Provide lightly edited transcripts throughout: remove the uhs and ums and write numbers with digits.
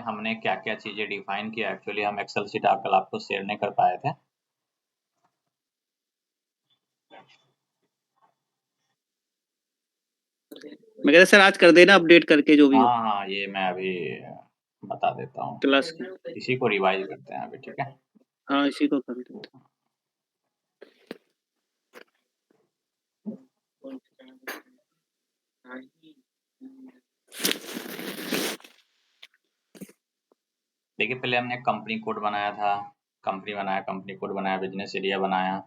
हमने क्या क्या चीजें डिफाइन किया। एक्चुअली हम एक्सेल शीट कल आपको शेयर नहीं कर पाए थे। मैं कहता सर आज कर देना अपडेट करके जो भी हो। हाँ, ये मैं अभी बता देता हूँ। क्लास इसी को रिवाइज करते हैं अभी, ठीक है। हाँ इसी को कर देते। देखिए, पहले हमने कंपनी कोड बनाया था, कंपनी बनाया, कंपनी कोड बनाया, बिजनेस एरिया बनाया,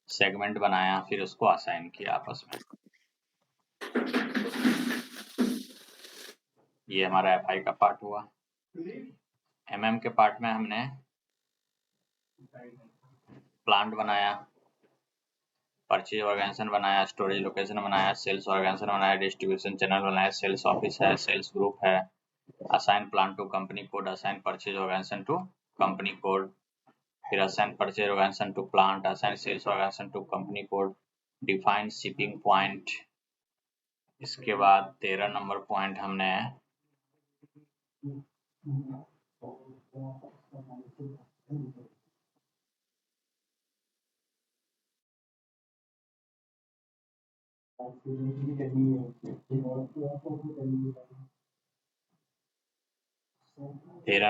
सेगमेंट बनाया, फिर उसको असाइन किया आपस में। ये हमारा एफआई का पार्ट हुआ। एमएम के पार्ट में हमने प्लांट बनाया, परचेज ऑर्गेनाइजेशन बनाया, स्टोरेज लोकेशन बनाया, सेल्स ऑर्गेनाइजेशन बनाया, डिस्ट्रीब्यूशन चैनल बनाया, सेल्स ऑफिस है, सेल्स ग्रुप है, assign plant to company code, assign purchase organisation to company code, फिर assign purchase organisation to plant, assign sales organisation to company code, define shipping point. इसके बाद 13 number point हमने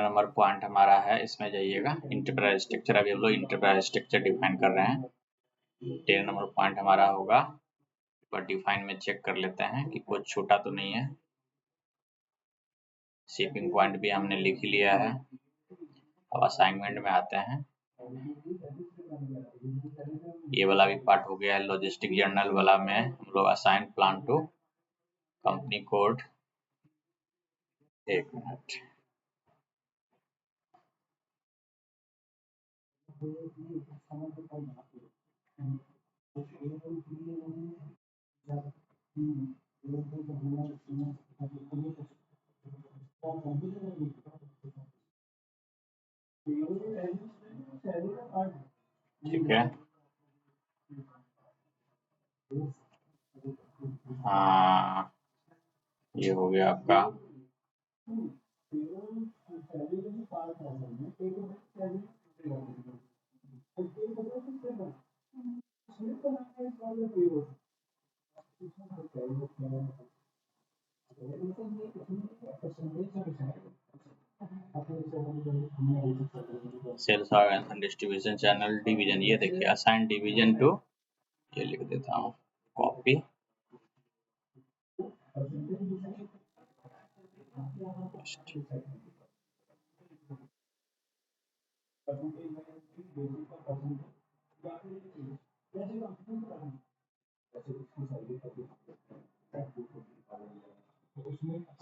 number point हमारा है, इसमें जाइएगा enterprise structure. अभी हम लोग इंटरप्राइज स्ट्रक्चर डिफाइन कर रहे हैं। 13 नंबर पॉइंट हमारा होगा, पर डिफाइन में चेक कर लेते हैं कि कुछ छूटा तो नहीं है। शिपिंग पॉइंट भी हमने लिख लिया है। अब असाइनमेंट में आते हैं। ये वाला भी पार्ट हो गया है। लॉजिस्टिक जर्नल वाला में हम लोग assign plan to company code. एक मिनट, ठीक है। हाँ, ये हो गया आपका। Sales organisation, distribution channel, division. ये देखिए असाइन डिवीजन टू, ये लिख देता हूँ, copy,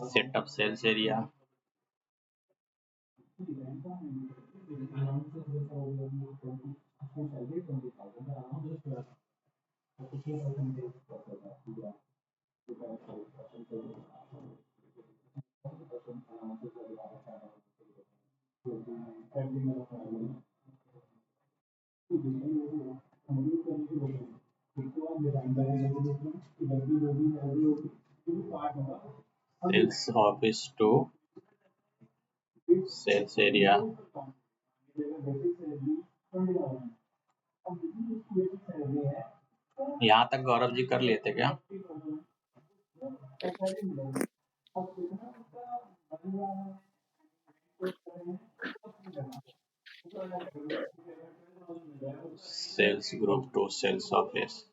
setup sales area, sales office to sales area. यहाँ तक गौरव जी कर लिए थे क्या? Sales group to sales office.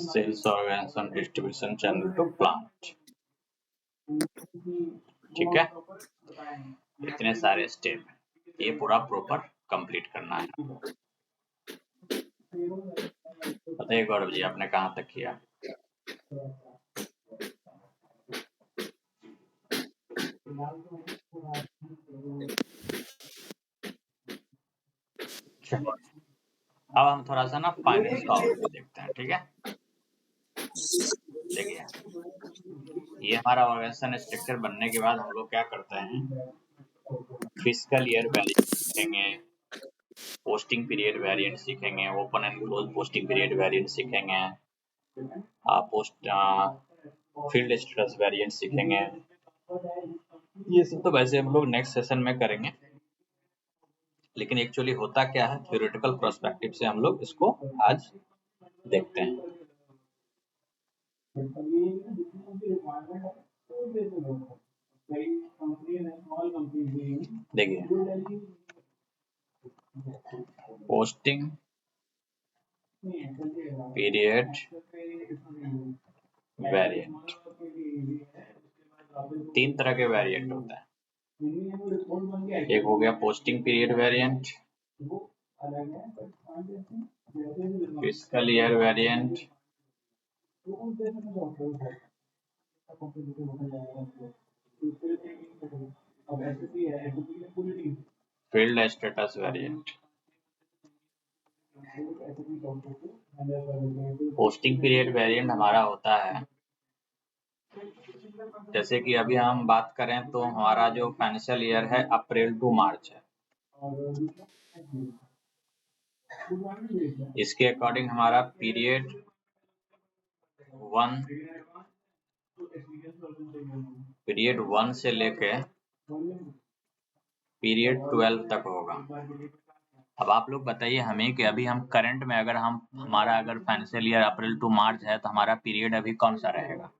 Sales organisation, distribution channel to plant. ठीक है, इतने सारे स्टेप, ये पूरा प्रॉपर कंप्लीट करना है। बताइए गौरव जी, आपने कहाँ तक किया? अब हम थोड़ा सा ना फाइनेंस का ओवरव्यू देखते हैं, ठीक है। देखिए, ये हमारा ऑर्गेनाइजेशन स्ट्रक्चर बनने के बाद हम लोग क्या करते हैं, फिस्कल ईयर वैरिएंट सीखेंगे, पोस्टिंग पीरियड वैरिएंट सीखेंगे, open and close posting period variant सीखेंगे, पोस्ट फील्ड स्टेटस वैरिएंट सीखेंगे। ये सब तो वैसे हम लोग नेक्स्ट सेशन में करेंगे, लेकिन एक्चुअली होता क्या है, थ्योरेटिकल पर्सपेक्टिव से हम लोग इसको आज देखते हैं। देखिए, पोस्टिंग पीरियड वेरिएंट, 3 तरह के वेरिएंट होता है। एक हो गया posting period variant, fiscal year variant, field status variant. Posting period variant हमारा होता है, जैसे कि अभी हम बात करें तो हमारा जो फाइनेंशियल ईयर है अप्रैल टू मार्च है, इसके अकॉर्डिंग हमारा पीरियड 1 से लेके पीरियड 12 तक होगा। अब आप लोग बताइए हमें कि अभी हम करंट में अगर हमारा अगर फाइनेंशियल ईयर अप्रैल टू मार्च है तो हमारा पीरियड अभी कौन सा रहेगा?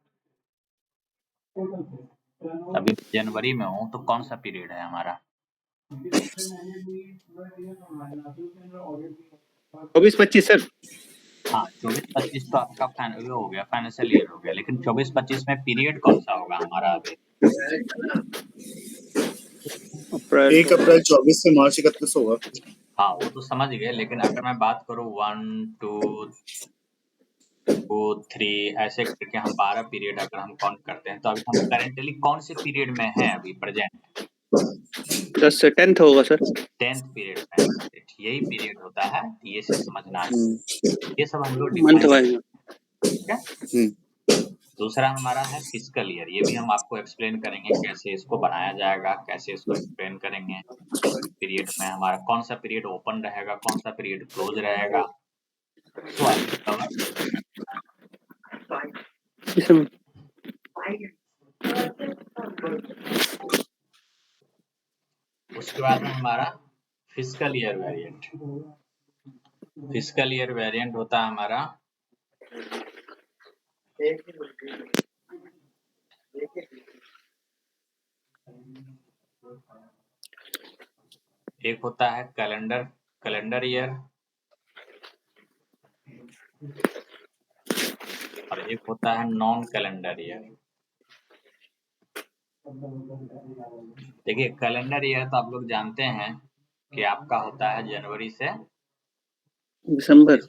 अभी जनवरी में हूँ तो कौन सा पीरियड है हमारा? 24-25 सर। हाँ, 24-25 तो आपका हो गया, फाइनेंशियल ईयर हो गया, लेकिन 24-25 में पीरियड कौन सा होगा हमारा अभी? 1 अप्रैल 24 से मार्च 31 होगा। हाँ, वो तो समझ गए, लेकिन अगर मैं बात करूँ 1, 2, 3 ऐसे करके हम 12 पीरियड अगर हम काउंट करते हैं तो अभी हम करेंटली कौन से पीरियड में हैं अभी प्रेजेंट? 10 से 10th होगा सर। 10th पीरियड में, यही पीरियड होता है, ये से समझना है। ये सब हम लोग मंथ डिफाइन वाइज। ठीक है। दूसरा हमारा है फिस्कल ईयर, ये भी हम आपको एक्सप्लेन करेंगे कैसे इसको बनाया जाएगा, कैसे इसको एक्सप्लेन करेंगे। पीरियड में हमारा कौन सा पीरियड ओपन रहेगा, कौन सा पीरियड क्लोज रहेगा, तो आई विल कवर। उसके बाद है हमारा fiscal year variant. Fiscal year variant होता है हमारा एक होता है कैलेंडर ईयर और एक होता है नॉन कैलेंडर ईयर। देखिए, कैलेंडर ईयर तो आप लोग जानते हैं कि आपका होता है जनवरी से दिसंबर।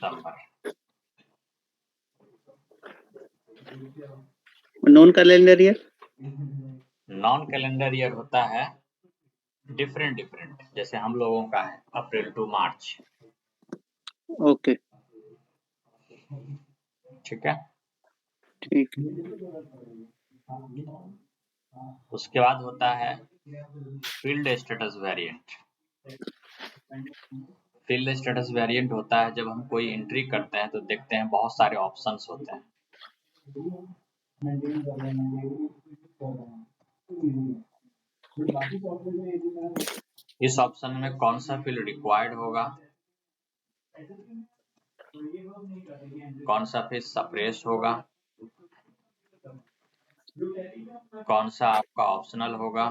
Non calendar year? Non calendar year होता है डिफरेंट, जैसे हम लोगों का है अप्रैल टू मार्च। ओके, ठीक है। ठीक। उसके बाद होता है field status variant. Field status variant होता है जब हम कोई एंट्री करते हैं तो देखते हैं बहुत सारे ऑप्शंस होते हैं। इस ऑप्शन में कौन सा फील्ड रिक्वायर्ड होगा, कौन सा फील्ड सप्रेस होगा, कौन सा आपका ऑप्शनल होगा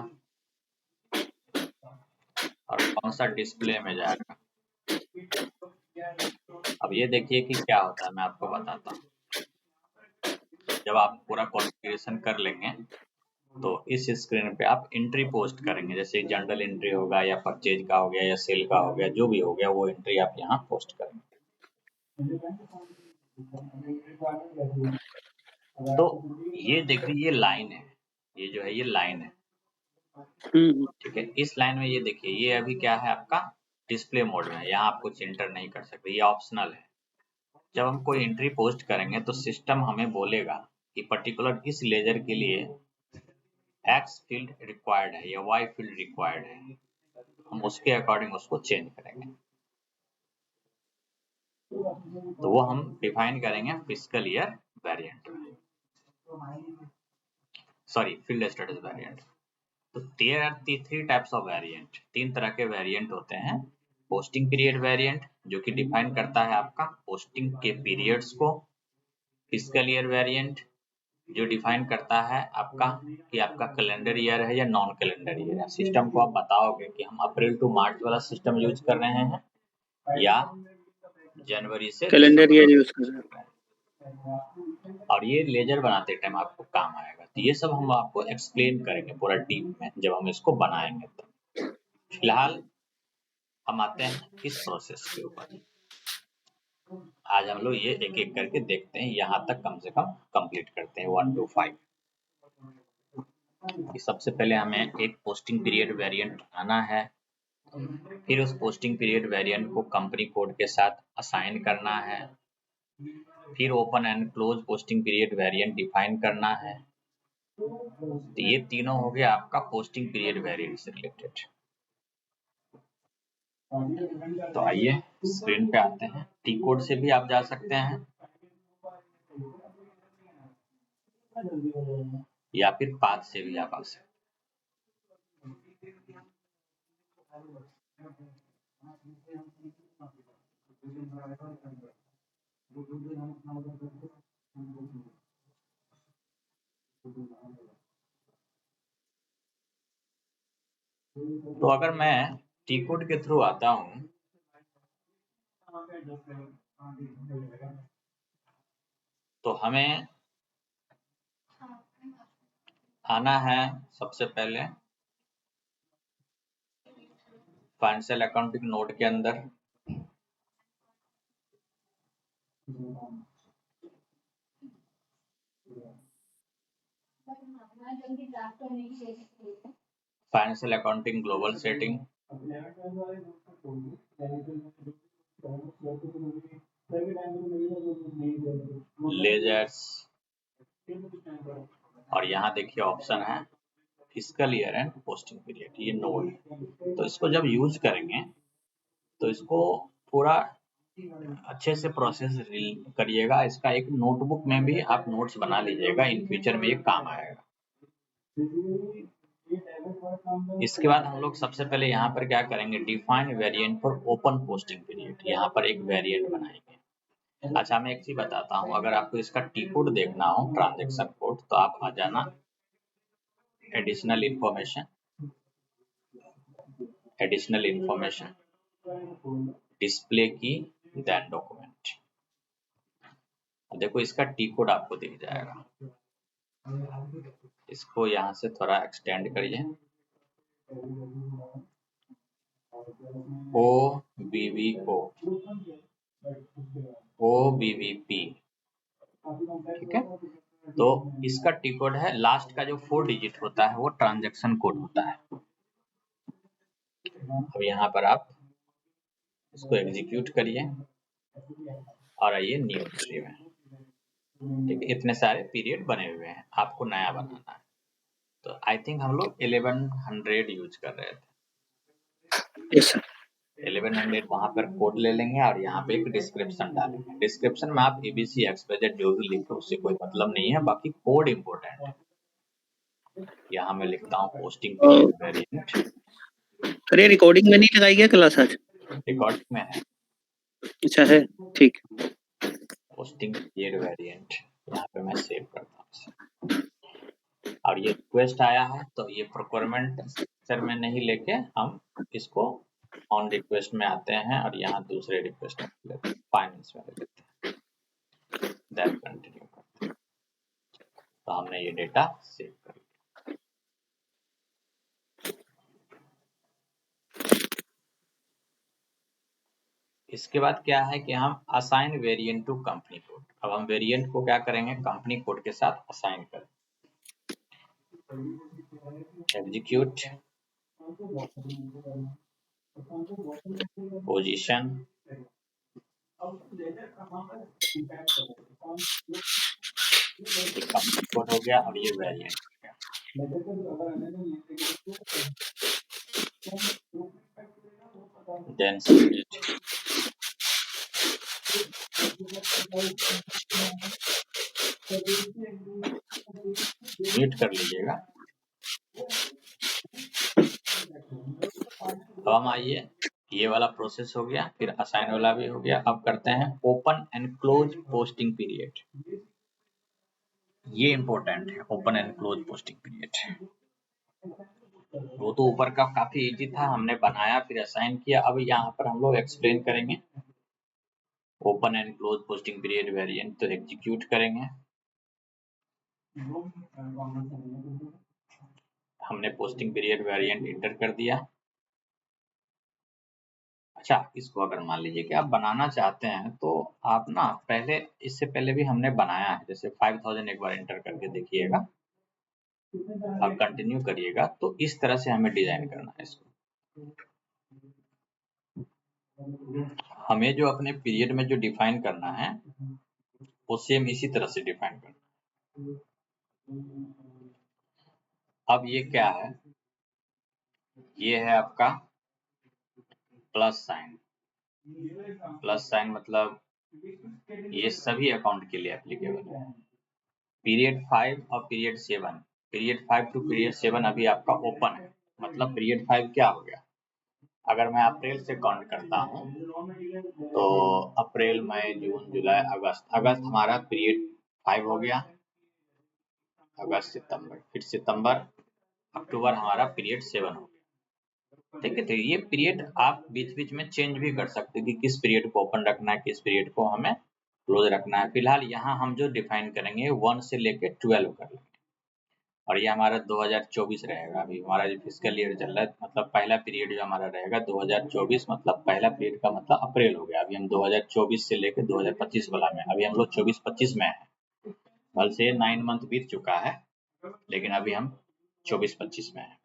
और कौन सा डिस्प्ले में जाएगा। अब ये देखिए कि क्या होता है, मैं आपको बताता हूँ। जब आप पूरा कॉन्फ़िगरेशन कर लेंगे तो इस स्क्रीन पे आप एंट्री पोस्ट करेंगे, जैसे जनरल एंट्री होगा या परचेज का हो गया या सेल का हो गया, जो भी हो गया वो एंट्री आप यहाँ पोस्ट करेंगे। तो ये देखिए, ये लाइन है, ये जो है ये लाइन है, ठीक है। इस लाइन में ये देखिए, ये अभी क्या है आपका डिस्प्ले मोड में है, यहाँ आप कुछ इंटर नहीं कर सकते, ये ऑप्शनल है। जब हम कोई एंट्री पोस्ट करेंगे तो सिस्टम हमें बोलेगा कि पर्टिकुलर इस लेजर के लिए एक्स फील्ड रिक्वायर्ड है या वाई फील्ड रिक्वायर्ड है, हम उसके अकॉर्डिंग उसको चेंज करेंगे। तो वो हम डिफाइन करेंगे फिजिकल ईयर वेरिएंट में, सॉरी फील्ड स्टेटस वेरिएंट। तो there are 3 types of variant, 3 तरह के वेरिएंट होते हैं। पोस्टिंग पीरियड वेरिएंट जो कि डिफाइन करता है आपका पोस्टिंग के पीरियड्स को। फिजिकल ईयर वेरिएंट जो डिफाइन करता है आपका कि आपका कैलेंडर ईयर है या नॉन कैलेंडर ईयर है। सिस्टम को आप बताओगे कि हम अप्रैल टू मार्च वाला सिस्टम यूज कर रहे हैं या जनवरी से कैलेंडर ईयर यूज कर रहे हैं, और ये लेजर बनाते टाइम आपको काम आएगा। तो ये सब हम आपको एक्सप्लेन करेंगे पूरा डीप में जब हम इसको बनाएंगे। तो फिलहाल हम आते हैं इस प्रोसेस के ऊपर। आज हम लोग ये एक एक करके देखते हैं, यहाँ तक कम से कम कंप्लीट करते हैं 1 to 5। सबसे पहले हमें एक पोस्टिंग पीरियड वेरिएंट आना है, फिर उस पोस्टिंग पीरियड वेरिएंट को कंपनी कोड के साथ असाइन करना है, फिर open and close posting period variant define करना है। तो ये तीनों हो गया आपका पोस्टिंग पीरियड वेरिएंट से रिलेटेड। तो आइए स्क्रीन पे आते हैं। टी कोड से भी आप जा सकते हैं या फिर पाथ से भी आप आ सकते हैं। तो अगर मैं टी कोड के थ्रू आता हूँ तो हमें आना है सबसे पहले फाइनेंशियल अकाउंटिंग नोड के अंदर। Financial accounting global setting, ledgers, और यहाँ देखिए ऑप्शन है physical year end posting period, ये नोड है। तो इसको जब यूज करेंगे तो इसको पूरा अच्छे से प्रोसेस करिएगा। इसका एक नोटबुक में भी आप नोट्स बना लीजिएगा, इन फ्यूचर में ये काम आएगा। इसके बाद हम लोग सबसे पहले यहाँ पर क्या करेंगे, define variant for open posting period, यहाँ पर एक वेरिएंट बनाएंगे। अच्छा मैं एक चीज बताता हूँ, अगर आपको इसका टी कोड देखना हो ट्रांजेक्शन कोड तो आप आ जाना एडिशनल इंफॉर्मेशन, डिस्प्ले की, देन डॉक्यूमेंट। देखो इसका टी कोड आपको दिख जाएगा। इसको यहाँ से थोड़ा एक्सटेंड करिए, OBVP, ठीक है। तो इसका टी कोड है, लास्ट का जो 4 डिजिट होता है वो ट्रांजैक्शन कोड होता है। अब यहाँ पर आप इसको एग्जीक्यूट करिए और आइए न्यू एंट्री में। ठीक है, इतने सारे पीरियड बने हुए हैं, आपको नया बनाना है। तो आई थिंक हम लोग 1100 यूज कर रहे थे। Yes sir. 1100 वहां पर कोड ले लेंगे और यहाँ पे एक डिस्क्रिप्शन डालेंगे। डिस्क्रिप्शन में आप ABC XYZ जो भी लिखे उससे कोई मतलब नहीं है, बाकी कोड इम्पोर्टेंट है। यहाँ मैं लिखता हूँ पोस्टिंग पीरियड वेरिएंट। सर ये रिकॉर्डिंग में नहीं लगाई गया क्लास आज? रिकॉर्डिंग में है। अच्छा है, ठीक। पोस्टिंग पीरियड वेरिएंट यहाँ पे मैं सेव करता हूँ। और ये रिक्वेस्ट आया है तो ये प्रोक्योरमेंट सेक्शन में नहीं लेके हम इसको ऑन रिक्वेस्ट में आते हैं और यहाँ दूसरे रिक्वेस्ट में फाइनेंस में ले लेते हैं, देन कंटिन्यू करते हैं। तो हमने ये डेटा सेव कर लिया। इसके बाद क्या है कि हम assign variant to company code. अब हम वेरिएंट को क्या करेंगे, कंपनी कोड के साथ असाइन करें। एग्जीक्यूट, पोजीशन, ये कंपनी कोड हो गया और ये वेरिएंट हो गया। Then submit. म्यूट कर लीजिएगा। अब हम आइए, ये वाला प्रोसेस हो गया, फिर असाइन वाला भी हो गया। अब करते हैं open and close posting period. ये इंपॉर्टेंट है, open and close posting period. वो तो ऊपर का काफी इजी था, हमने बनाया फिर असाइन किया। अब यहाँ पर हम लोग एक्सप्लेन करेंगे open and close posting period variant. तो एग्जीक्यूट करेंगे, हमने पोस्टिंग पीरियड वेरिएंट इंटर कर दिया। अच्छा, इसको अगर मान लीजिए कि आप बनाना चाहते हैं तो आप ना पहले, इससे पहले भी हमने बनाया है, जैसे 5000 एक बार इंटर करके देखिएगा, अब कंटिन्यू करिएगा तो इस तरह से हमें डिजाइन करना है इसको। हमें जो अपने पीरियड में जो डिफाइन करना है वो सेम इसी तरह से डिफाइन करना है। अब ये क्या है, ये है आपका प्लस साइन। प्लस साइन मतलब ये सभी अकाउंट के लिए एप्लीकेबल है। पीरियड 5 और पीरियड 7, पीरियड 5 टू पीरियड 7 अभी आपका ओपन है, मतलब पीरियड 5 क्या हो गया। अगर मैं अप्रैल से काउंट करता हूँ तो अप्रैल, मई, जून, जुलाई, अगस्त, अगस्त हमारा पीरियड 5 हो गया। अगस्त, सितंबर, फिर सितंबर, अक्टूबर हमारा पीरियड 7 हो गया। ठीक है, तो ये पीरियड आप बीच बीच में चेंज भी कर सकते हैं कि किस पीरियड को ओपन रखना है, किस पीरियड को हमें क्लोज रखना है। फिलहाल यहाँ हम जो डिफाइन करेंगे 1 से लेके 12 कर लेंगे, और ये हमारा 2024 रहेगा। अभी हमारा जो फिस्कल ईयर चल रहा है, मतलब पहला पीरियड जो हमारा रहेगा 2024, मतलब पहला पीरियड का मतलब अप्रैल हो गया। अभी हम 2024 से लेके 2025 वाला में, अभी हम लोग 24-25 में है। कल से 9 मंथ बीत चुका है, लेकिन अभी हम 24-25 में है।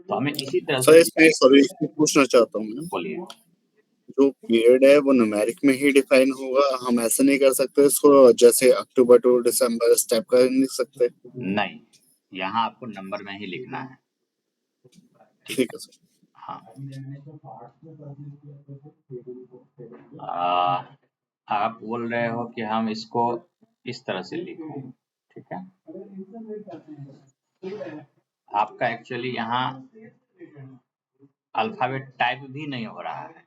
तो हमें इसी तरह सर से, इसमें सॉरी पूछना चाहता हूँ मैं, बोलिए। जो पीरियड है वो न्यूमेरिक में ही डिफाइन होगा, हम ऐसे नहीं कर सकते इसको जैसे अक्टूबर टू दिसंबर इस टाइप का नहीं लिख सकते? नहीं, यहाँ आपको नंबर में ही लिखना है। ठीक है सर। हाँ, आप बोल रहे हो कि हम इसको इस तरह से लिखें, ठीक है। आपका एक्चुअली यहाँ अल्फाबेट टाइप भी नहीं हो रहा है,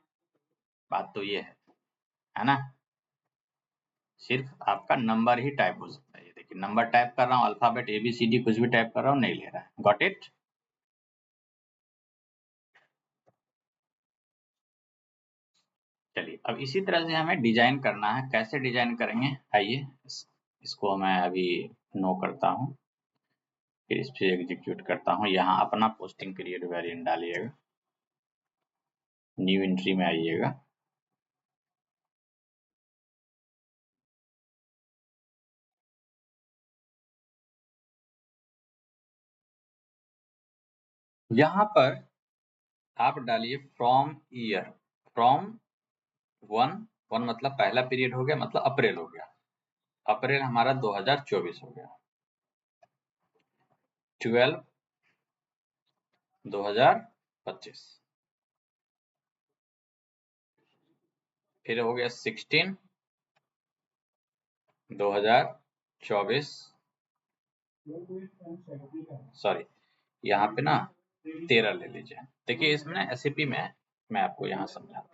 बात तो ये है ना। सिर्फ आपका नंबर ही टाइप हो सकता है। ये देखिए, नंबर टाइप कर रहा हूँ, अल्फाबेट ABCD कुछ भी टाइप कर रहा हूँ, नहीं ले रहा है। Got it. चलिए, अब इसी तरह से हमें डिजाइन करना है। कैसे डिजाइन करेंगे, आइए इसको मैं अभी नो करता हूँ, फिर इस पे एग्जीक्यूट करता हूँ। यहाँ अपना पोस्टिंग पीरियड वेरिएंट डालिएगा, न्यू एंट्री में आइएगा, यहाँ पर आप डालिए फ्रॉम ईयर, फ्रॉम 1 मतलब पहला पीरियड हो गया, मतलब अप्रैल हो गया। अप्रैल हमारा 2024 हो गया। 12 2025, फिर हो गया 16 2024, सॉरी यहाँ पे ना 13 ले लीजिए। देखिए इसमें ना SAP में मैं आपको यहाँ समझाता हूँ।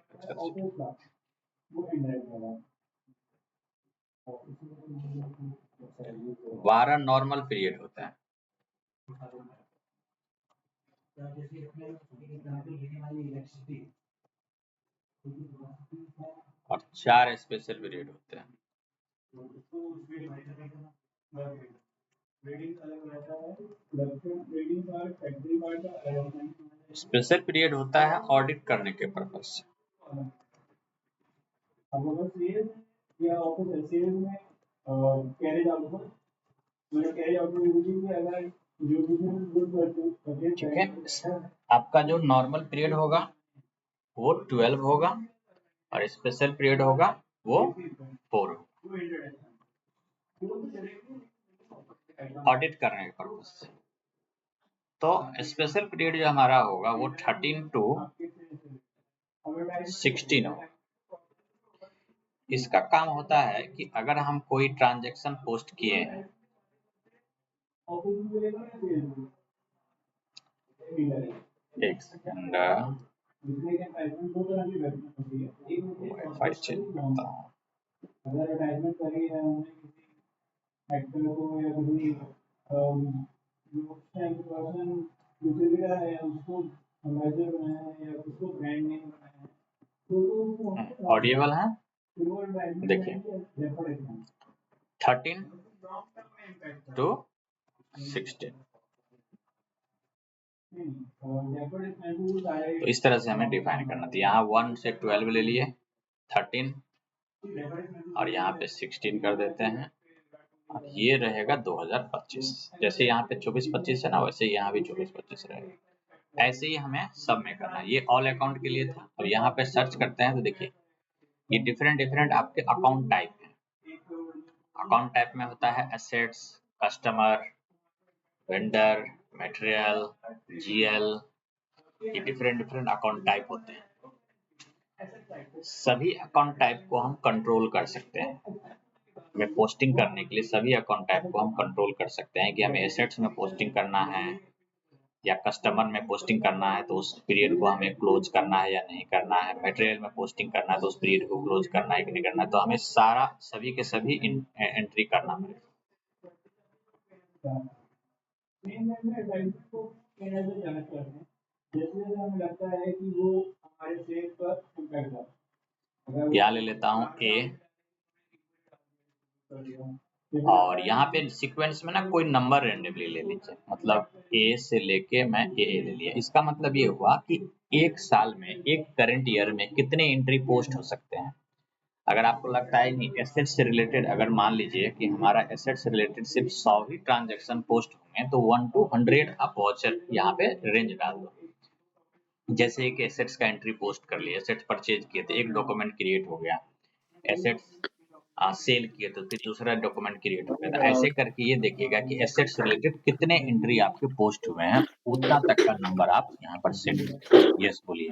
12 नॉर्मल पीरियड होता है, और 4 स्पेशल पीरियड होते हैं। स्पेशल पीरियड होता है ऑडिट करने के पर्पज से। ठीक है, आपका जो नॉर्मल पीरियड होगा वो 12 होगा और स्पेशल पीरियड होगा वो 4 ऑडिट करने के पर्पज से। तो स्पेशल पीरियड जो हमारा होगा वो 13 to 16 होगा। इसका काम होता है कि अगर हम कोई ट्रांजैक्शन पोस्ट किए हैं, एक सेकंड वाईफाई चेंज करता हूँ। ऑडिएबल है? देखिए 13 to 16 तो इस तरह से हमें डिफाइन करना था। यहाँ 1 से 12 ले लिए, 13 और यहाँ पे 16 कर देते हैं और ये रहेगा 2025। जैसे यहाँ पे 24-25 है ना, वैसे यहाँ भी 24-25 रहेगा। ऐसे ही हमें सब में करना है। ये ऑल अकाउंट के लिए था। और यहाँ पे सर्च करते हैं तो देखिए ये डिफरेंट आपके अकाउंट टाइप है। अकाउंट टाइप में होता है assets, customer, vendor, material, GL, ये डिफरेंट अकाउंट टाइप होते हैं। सभी अकाउंट टाइप को हम कंट्रोल कर सकते हैं। हमें पोस्टिंग करने के लिए सभी अकाउंट टाइप को हम कंट्रोल कर सकते हैं कि हमें एसेट्स में पोस्टिंग करना है या कस्टमर में पोस्टिंग करना है तो उस पीरियड को हमें क्लोज करना है या नहीं करना है, मटेरियल में पोस्टिंग करना है तो उस पीरियड को क्लोज करना है कि नहीं करना है। तो हमें सारा सभी के सभी एंट्री करना पड़ेगा। यहाँ ले लेता हूँ ए और यहाँ पे सीक्वेंस में ना कोई नंबर रेंडमली ले लीजिए। मतलब ए से लेके मैं ए ले लिया। इसका मतलब ये हुआ कि एक साल में, एक करंट ईयर में कितने एंट्री पोस्ट हो सकते हैं। अगर आपको लगता है कि एसेट से रिलेटेड, अगर मान लीजिए कि हमारा एसेट से रिलेटेड सिर्फ 100 ही ट्रांजैक्शन पोस्ट होंगे तो 1 to 100 आप वाचर यहाँ पे रेंज डाल दो। जैसे एक एसेट्स का एंट्री पोस्ट कर लिया, एसेट्स परचेज किए थे, एक डॉक्यूमेंट क्रिएट हो गया। एसेट्स सेल किए तो फिर दूसरा डॉक्यूमेंट क्रिएट हो गया। तो ऐसे करके ये देखिएगा कि एसेट्स रिलेटेड कितने एंट्री आपके पोस्ट हुए हैं, उतना तक का नंबर आप यहाँ पर सेट करें। यस बोलिए।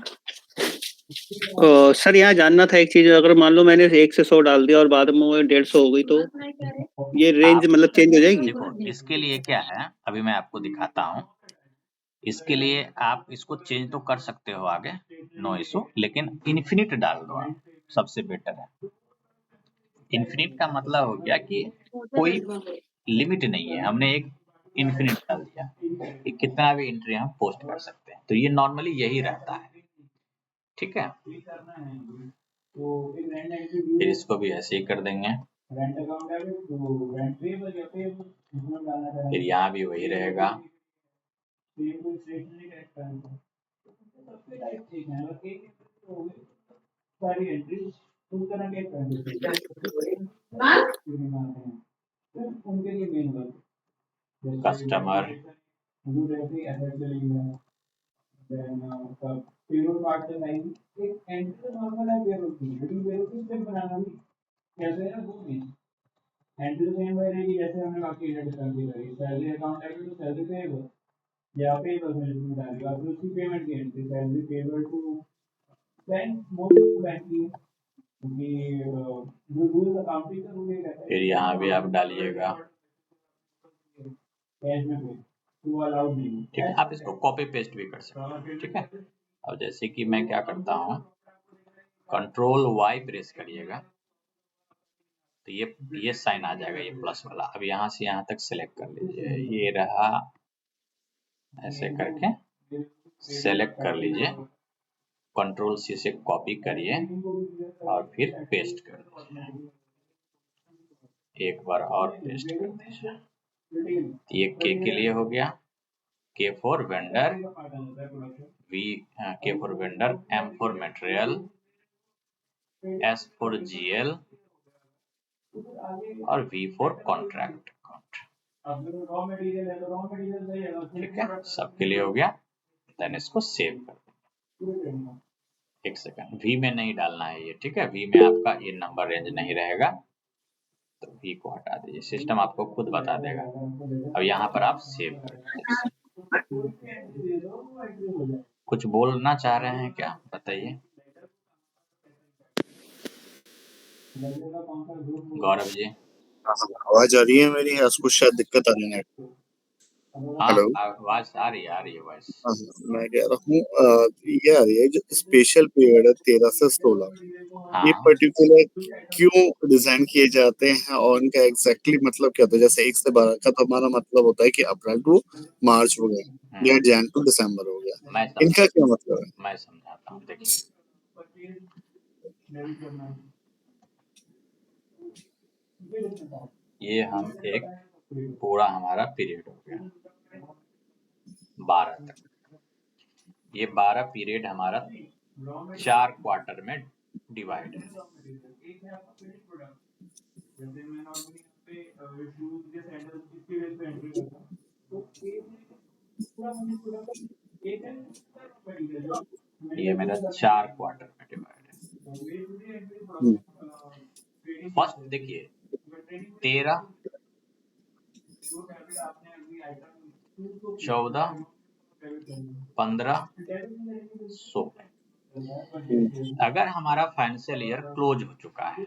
सर यहाँ जानना था एक चीज, अगर मान लो मैंने 1 से 100 डाल दिया और बाद में वो 150 हो गई तो ये रेंज मतलब चेंज हो जाएगी? देखो इसके लिए क्या है, अभी मैं आपको दिखाता हूँ। इसके लिए आप इसको चेंज तो कर सकते हो आगे, नो इशू, लेकिन इन्फिनिट डाल दो आप, सबसे बेटर है। इन्फिनिट का मतलब हो गया कि कोई लिमिट नहीं है। हमने एक इन्फिनिट डाल दिया कि कितना भी एंट्री हम पोस्ट कर सकते हैं। तो ये नॉर्मली यही रहता है, ठीक है। फिर इसको भी ऐसे ही कर देंगे। फिर यहाँ भी वही रहेगा। कस्टमर, फिर यहाँ भी आप डालिएगा, ठीक है। आप इसको कॉपी पेस्ट भी कर सकते हैं, ठीक है। अब जैसे कि मैं क्या करता हूँ, कंट्रोल वाई प्रेस करिएगा तो ये साइन आ जाएगा, ये प्लस वाला। अब यहाँ से यहाँ तक सेलेक्ट कर लीजिए, ये रहा, ऐसे करके सेलेक्ट कर लीजिए, कंट्रोल सी से कॉपी करिए और फिर पेस्ट कर दीजिए। एक बार और पेस्ट कर दीजिए। ये के लिए हो गया, K for vendor, K for vendor, M for material, S for GL और वी फॉर कॉन्ट्रैक्ट अकाउंट, ठीक है। सबके लिए हो गया। देन इसको सेव कर दें। एक सेकंड, वी में नहीं डालना है ये, ठीक है। वी में आपका ये नंबर रेंज नहीं रहेगा, तो वी को हटा दीजिए, सिस्टम आपको खुद बता देगा। अब यहाँ पर आप सेव कर दीजिए। कुछ बोलना चाह रहे हैं क्या, बताइए गौरव जी। आवाज आ रही है मेरी, या कुछ शायद दिक्कत आ रही है? हाँ, हेलो। आवाज आ रही है वॉइस। हाँ, मैं कह रहा हूँ ये आ रही है जो स्पेशल पीरियड है 13 से 16, ये हाँ, पर्टिकुलर क्यों डिजाइन किए जाते हैं और इनका एग्जैक्टली मतलब क्या होता है? जैसे 1 से 12 का तो हमारा मतलब होता है कि अप्रैल टू मार्च हो गया या जैन टू दिसंबर हो गया, मैं इनका क्या मतलब है? मैं समझाता हूँ, देखिए ये हम एक पूरा हमारा पीरियड हो गया 12 तक। ये 12 पीरियड हमारा 4 क्वार्टर में डिवाइड है। ये मेरा 4 क्वार्टर में डिवाइड है। फर्स्ट देखिए 13, 14, 15, 16। अगर हमारा फाइनेंशियल ईयर क्लोज हो चुका है,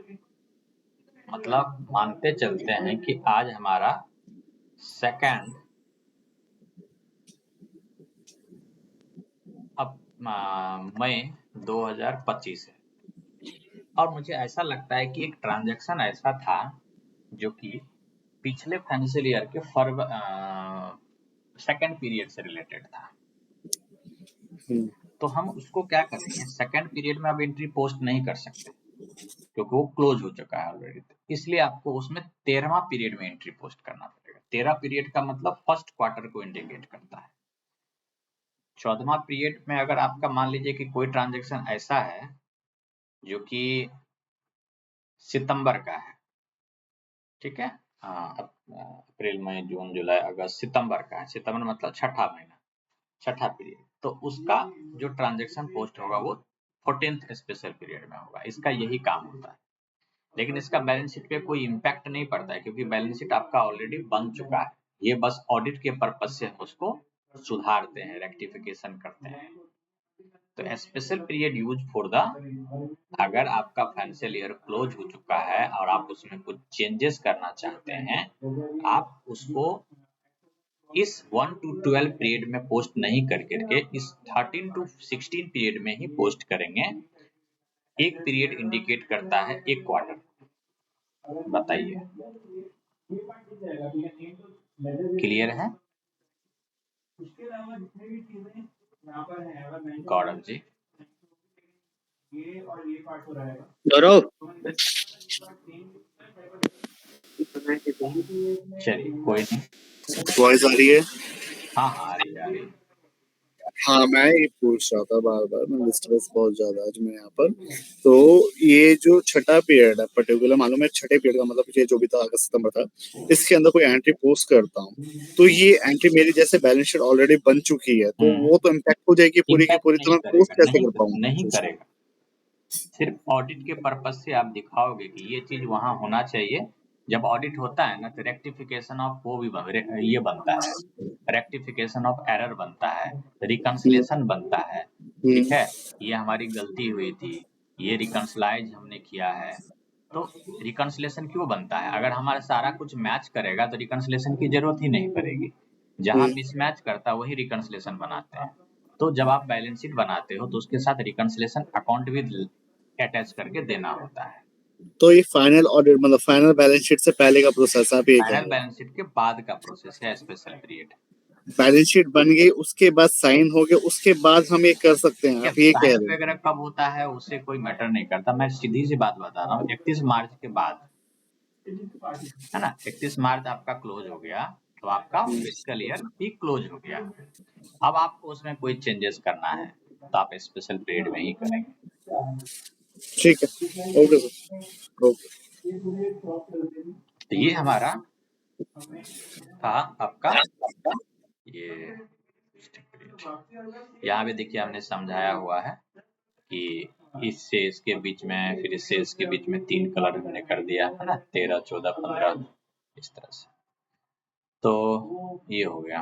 मतलब मानते चलते हैं कि आज हमारा सेकंड मई 2025 है, और मुझे ऐसा लगता है कि एक ट्रांजैक्शन ऐसा था जो कि पिछले फाइनेंशियल ईयर के सेकंड पीरियड से रिलेटेड था। तो हम उसको क्या करेंगे, सेकंड पीरियड में अब एंट्री पोस्ट नहीं कर सकते क्योंकि वो क्लोज हो चुका है ऑलरेडी। इसलिए आपको उसमें 13वां पीरियड में एंट्री पोस्ट करना पड़ेगा। 13 पीरियड का मतलब फर्स्ट क्वार्टर को इंडिकेट करता है। 14वां पीरियड में अगर आपका मान लीजिए कि कोई ट्रांजैक्शन ऐसा है जो कि सितंबर का है, ठीक है, अप्रैल मई जून जुलाई अगस्त सितंबर का है। सितंबर मतलब छठा महीना, छठा पीरियड, तो उसका जो ट्रांजैक्शन पोस्ट होगा वो 14th स्पेशल पीरियड में होगा। इसका यही काम होता है, लेकिन इसका बैलेंस शीट पे कोई इम्पैक्ट नहीं पड़ता है क्योंकि बैलेंस शीट आपका ऑलरेडी बन चुका है। ये बस ऑडिट के पर्पज से उसको सुधारते हैं, रेक्टिफिकेशन करते हैं। तो special period use for the, अगर आपका फाइनेंशियल ईयर क्लोज हो चुका है और आप उसमें कुछ चेंजेस करना चाहते हैं, आप उसको इस 1 to 12 पीरियड में पोस्ट नहीं कर करके इस 13 to 16 पीरियड में ही पोस्ट करेंगे। एक पीरियड इंडिकेट करता है एक क्वार्टर। बताइए, क्लियर है गौरव जी? गौरव, चलिए कोई नहीं। वॉइस आ रही है? हाँ हाँ, आ रही है, आ रही है। हाँ, मैं ये पूछ रहा था बार-बार, मैं डिस्टर्ब बहुत ज़्यादा आज मैं यहाँ पर। तो ये जो छठा पीरियड है पर्टिकुलर, मालूम है छठे पीरियड का मतलब ये जो भी था अगस्त सितंबर था, इसके अंदर कोई एंट्री पोस्ट करता हूँ, तो ये एंट्री मेरी जैसे बैलेंस शीट ऑलरेडी बन चुकी है, तो वो तो इम्पैक्ट हो जाएगी पूरी की इम्पैक्ट पूरी, तो नहीं मैं पोस्ट करेगा, कैसे कर पाऊंगा? नहीं करेगा। सिर्फ ऑडिट के पर्पज से आप दिखाओगे कि ये चीज वहां होना चाहिए। जब ऑडिट होता है ना तो रेक्टिफिकेशन ऑफ वो भी ये बनता है, रेक्टिफिकेशन ऑफ एरर बनता है, रिकंसिलेशन बनता है। ठीक है, ये हमारी गलती हुई थी, ये रिकंसलाइज हमने किया है। तो रिकंसिलेशन क्यों बनता है? अगर हमारा सारा कुछ मैच करेगा तो रिकंसिलेशन की जरूरत ही नहीं पड़ेगी। जहां मिसमैच करता है वही रिकंसिलेशन बनाते हैं। तो जब आप बैलेंस शीट बनाते हो तो उसके साथ रिकंसिलेशन अकाउंट भी अटैच करके देना होता है। तो ये फाइनल ऑडिट मतलब फाइनल बैलेंस शीट से पहले का प्रोसेस आप ये कह फाइनल रहे बैलेंस शीट के बाद का प्रोसेस है स्पेशल पीरियड। बैलेंस शीट बन गई उसके बाद साइन हो गया उसके बाद हम ये कर सकते हैं, आप ये कह साइन रहे हैं? वगैरह कब होता है उससे कोई मैटर नहीं करता। मैं सीधी सी बात बता रहा हूँ, 31 मार्च के बाद, है ना, 31 मार्च आपका क्लोज हो गया तो आपका फिस्कल ईयर भी क्लोज हो गया। अब आपको उसमें कोई चेंजेस करना है तो आप स्पेशल पीरियड में ही करेंगे। ठीक है, ओके सर, ओके। तो ये हमारा था आपका ये। यहाँ पे देखिए हमने समझाया हुआ है कि इससे इसके बीच में, फिर इससे इसके बीच में 3 कलर हमने कर दिया है ना, 13, 14, 15 इस तरह से। तो ये हो गया।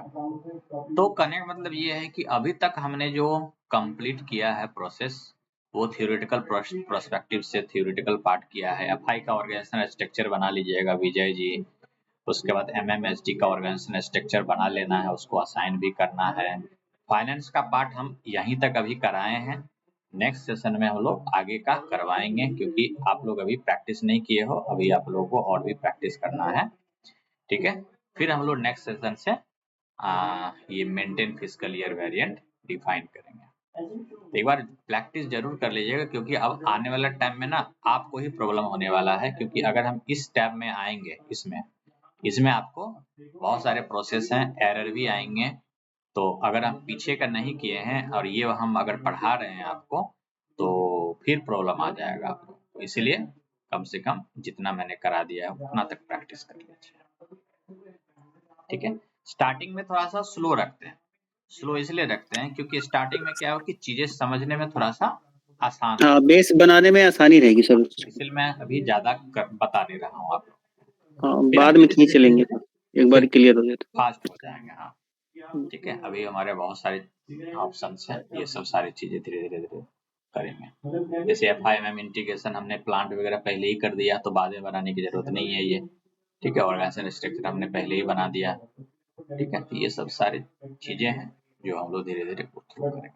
तो कहने का मतलब ये है कि अभी तक हमने जो कंप्लीट किया है प्रोसेस, वो थ्योरेटिकल प्रोस्पेक्टिव से थ्योरेटिकल पार्ट किया है। एफआई का ऑर्गेनाइजेशन स्ट्रक्चर बना लीजिएगा विजय जी। उसके बाद एमएमएसडी का ऑर्गेनाइजेशन स्ट्रक्चर बना लेना है, उसको असाइन भी करना है। फाइनेंस का पार्ट हम यहीं तक अभी कराए हैं, नेक्स्ट सेशन में हम लोग आगे का करवाएंगे, क्योंकि आप लोग अभी प्रैक्टिस नहीं किए हो, अभी आप लोगों को और भी प्रैक्टिस करना है, ठीक है। फिर हम लोग नेक्स्ट सेशन से ये maintain fiscal year variant define करेंगे। तो एक बार प्रैक्टिस जरूर कर लीजिएगा, क्योंकि अब आने वाला टाइम में ना आपको ही प्रॉब्लम होने वाला है, क्योंकि अगर हम इस टैब में आएंगे, इसमें आपको बहुत सारे प्रोसेस हैं, एरर भी आएंगे। तो अगर हम पीछे का नहीं किए हैं और ये हम अगर पढ़ा रहे हैं आपको, तो फिर प्रॉब्लम आ जाएगा आपको। तो इसलिए कम से कम जितना मैंने करा दिया है उतना तक प्रैक्टिस कर लीजिए, ठीक है। स्टार्टिंग में थोड़ा सा स्लो रखते हैं, स्लो इसलिए रखते हैं क्योंकि स्टार्टिंग में क्या हो कि चीजें समझने में थोड़ा सा आसान हाँ, बेस बनाने में आसानी रहेगी सर। इसलिए मैं अभी ज्यादा बता नहीं रहा हूँ आप लोग, हाँ, बाद में खींच लेंगे, एक बार क्लियर हो जाए तो फास्ट हो जाएंगे। हाँ ठीक है, अभी हमारे बहुत सारे ऑप्शंस हैं, ये सब सारी चीजें धीरे धीरे करेंगे। जैसे एफआईएमएम इंटीग्रेशन हमने प्लांट वगैरह पहले ही कर दिया, तो बाद में बनाने की जरूरत नहीं है ये, ठीक है। ऑर्गेनाइजेशन स्ट्रक्चर हमने पहले ही बना दिया, ठीक है। तो ये सब सारी चीजें हैं जो हम लोग धीरे धीरे करेंगे।